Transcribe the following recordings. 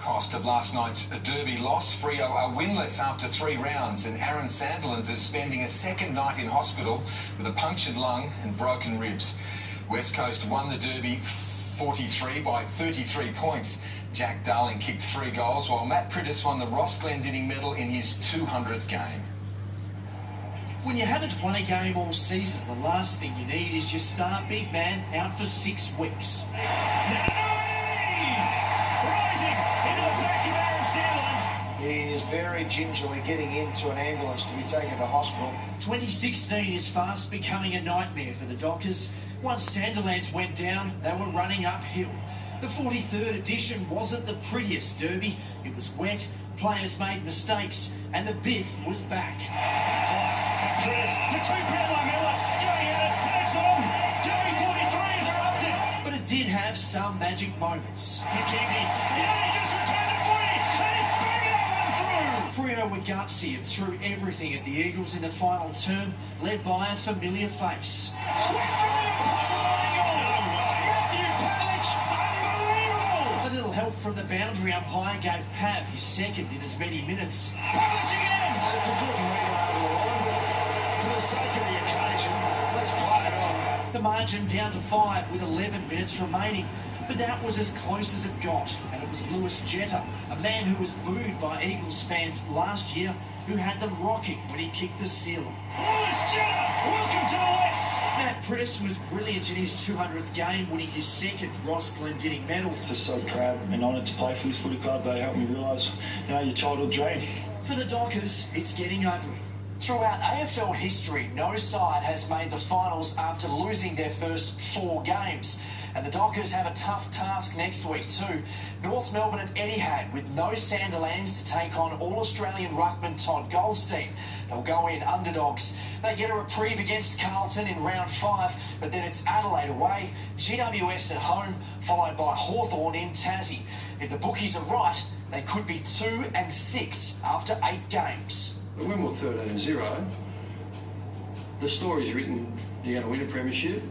Cost of last night's derby loss, Freo are winless after 3 rounds, and Aron Sandilands is spending a second night in hospital with a punctured lung and broken ribs. West Coast won the derby 43 by 33 points. Jack Darling kicked 3 goals, while Matt Priddis won the Ross Glendinning medal in his 200th game. When you haven't won a game all season, the last thing you need is your star big man out for 6 weeks. Rising into the back of Aron Sandilands. He is very gingerly getting into an ambulance to be taken to hospital. 2016 is fast becoming a nightmare for the Dockers. Once Sandilands went down, they were running uphill. The 43rd edition wasn't the prettiest derby. It was wet, players made mistakes, and the biff was back. The 2-pound Lamellus going at it, and it's on. Derby 43s are erupted. But it did have some magic moments. McKenzie, he's only just returned the footy, and he's banging that one through. Freo were gutsy and threw everything at the Eagles in the final term, led by a familiar face. A little help from the boundary umpire gave Pav his second in as many minutes. Pavlich again! It's a good metre over the line, but for the sake of the occasion, let's play it on. The margin down to 5 with 11 minutes remaining. But that was as close as it got, and it was Lewis Jetta, a man who was booed by Eagles fans last year, who had them rocking when he kicked the seal. Lewis Jetta, welcome to the West! Matt Priddis was brilliant in his 200th game, winning his second Ross Glendinning medal. Just so proud and honoured to play for this footy club. They helped me realise, your childhood dream. For the Dockers, it's getting ugly. Throughout AFL history, no side has made the finals after losing their first 4 games. And the Dockers have a tough task next week too. North Melbourne at Etihad with no Sandilands to take on All-Australian ruckman Todd Goldstein. They'll go in underdogs. They get a reprieve against Carlton in round 5, but then it's Adelaide away, GWS at home, followed by Hawthorn in Tassie. If the bookies are right, they could be 2-6 after 8 games. When we're 13-0, the story's written you're going to win a premiership,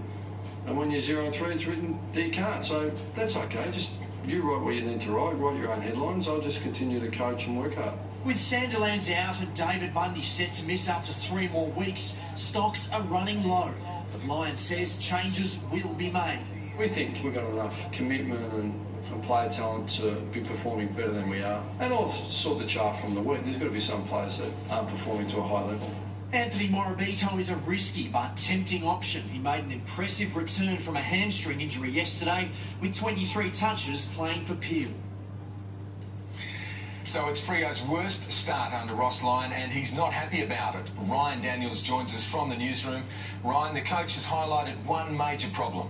and when you're 0-3, it's written that you can't. So that's okay. Just you write what you need to write your own headlines. I'll just continue to coach and work hard. With Sandilands out and David Bundy set to miss up to 3 more weeks, stocks are running low. But Lions says changes will be made. We think we've got enough commitment and player talent to be performing better than we are. And I'll sort the chart from the week. There's got to be some players that aren't performing to a high level. Anthony Morabito is a risky but tempting option. He made an impressive return from a hamstring injury yesterday with 23 touches playing for Peel. So it's Freo's worst start under Ross Lyon, and he's not happy about it. Ryan Daniels joins us from the newsroom. Ryan, the coach has highlighted one major problem.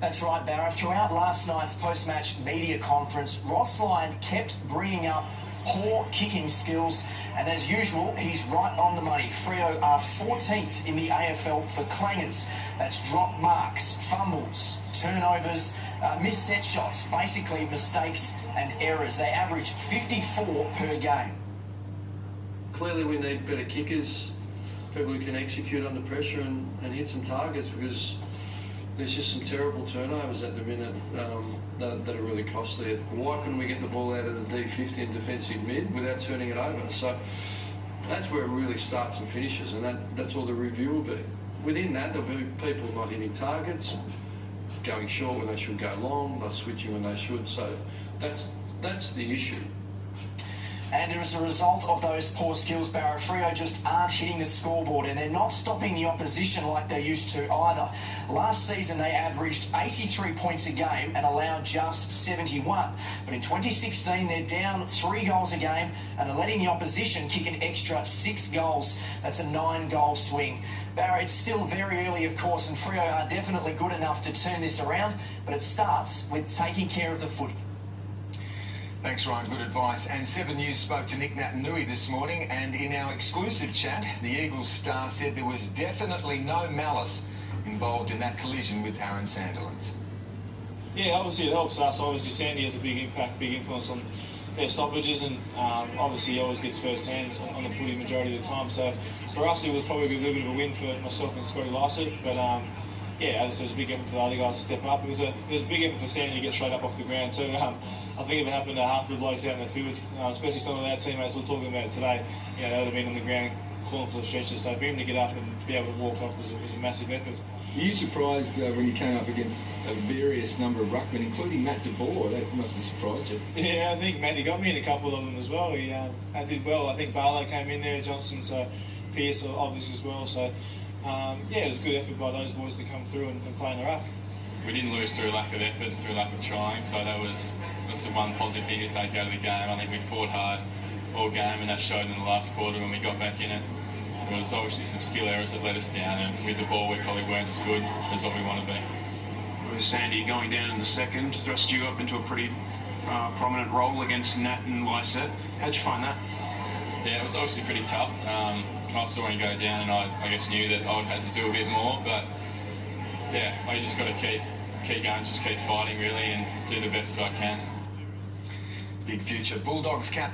That's right, Barra. Throughout last night's post-match media conference, Ross Lyon kept bringing up poor kicking skills, and as usual, he's right on the money. Freo are 14th in the AFL for clangers. That's drop marks, fumbles, turnovers, missed set shots, basically mistakes and errors. They average 54 per game. Clearly we need better kickers, people who can execute under pressure and hit some targets, because there's just some terrible turnovers at the minute that are really costly. Why couldn't we get the ball out of the D50 and defensive mid without turning it over? So that's where it really starts and finishes, and that's all the review will be. Within that, there'll be people not hitting targets, going short when they should go long, not switching when they should. So that's the issue. And as a result of those poor skills, Barra, Freo just aren't hitting the scoreboard, and they're not stopping the opposition like they used to either. Last season they averaged 83 points a game and allowed just 71. But in 2016 they're down 3 goals a game and are letting the opposition kick an extra 6 goals. That's a 9-goal swing. Barra, it's still very early, of course, and Freo are definitely good enough to turn this around, but it starts with taking care of the footy. Thanks, Ryan. Good advice. And 7 News spoke to Nic Nat Nuey this morning, and in our exclusive chat, the Eagles star said there was definitely no malice involved in that collision with Aron Sandilands. Yeah, obviously it helps us. Obviously Sandy has a big impact, big influence on their stoppages, and obviously he always gets first hands on the footy majority of the time. So for us it was probably a little bit of a win for myself and Scotty Lycett, but yeah, as there's a big effort for the other guys to step up. It was a big effort for Sandy to get straight up off the ground too. I think if it happened to half the blokes out in the field, especially some of our teammates we're talking about today, they would have been on the ground calling for the stretcher. So for him to get up and to be able to walk off was a massive effort. Were you surprised when you came up against a various number of ruckmen, including Matt de Boer? That must have surprised you. Yeah, I think Matty got me in a couple of them as well. He did well. I think Barlow came in there, Johnson, so Pearce obviously as well. So it was a good effort by those boys to come through and play in the ruck. We didn't lose through lack of effort and through lack of trying, so that's the one positive thing to take out of the game. I think we fought hard all game, and that showed in the last quarter when we got back in it. There was obviously some skill errors that let us down, and with the ball we probably weren't as good as what we want to be. With Sandy going down in the second, thrust you up into a pretty prominent role against Nat and Lysette. How'd you find that? Yeah, it was obviously pretty tough. I saw him go down, and I guess knew that I would have to do a bit more, but yeah, I just got to keep going, just keep fighting really, and do the best that I can. Big future Bulldogs captain